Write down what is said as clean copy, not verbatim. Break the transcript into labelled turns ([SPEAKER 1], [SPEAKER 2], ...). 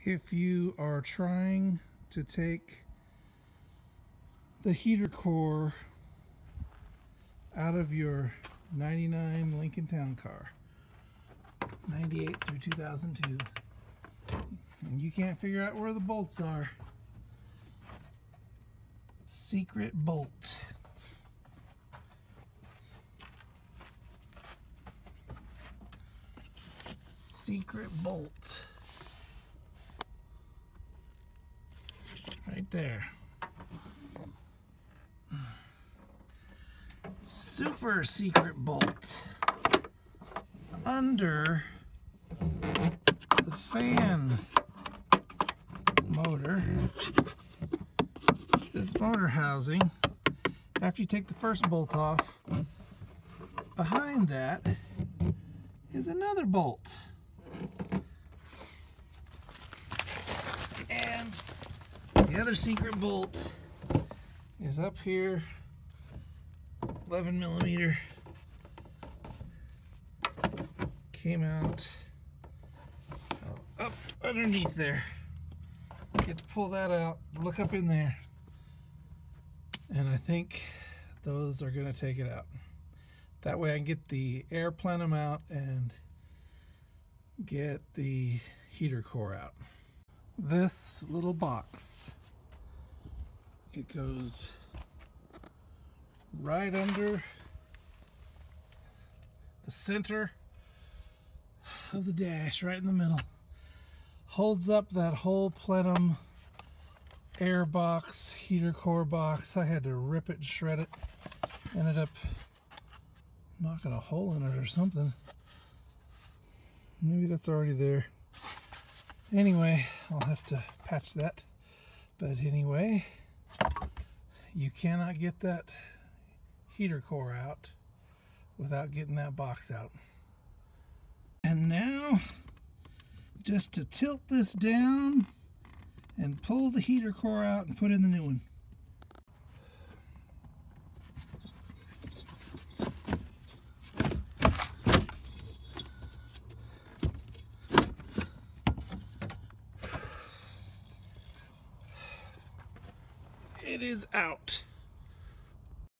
[SPEAKER 1] if you are trying to take the heater core out of your 99 Lincoln Town Car, 98 through 2002, and you can't figure out where the bolts are. Secret bolt. Secret bolt. Right there. Super secret bolt under the fan motor. This motor housing, after you take the first bolt off, behind that is another bolt. And the other secret bolt is up here, 11 millimeter. Came out up underneath there. Get to pull that out, look up in there, and I think those are going to take it out. That way I can get the air plenum out and get the heater core out. This little box, it goes right under the center of the dash, right in the middle. Holds up that whole plenum air box, heater core box. I had to rip it and shred it. Ended up knocking a hole in it or something. Maybe that's already there. Anyway, I'll have to patch that. But anyway, you cannot get that heater core out without getting that box out. And now, just to tilt this down and pull the heater core out and put in the new one. It is out.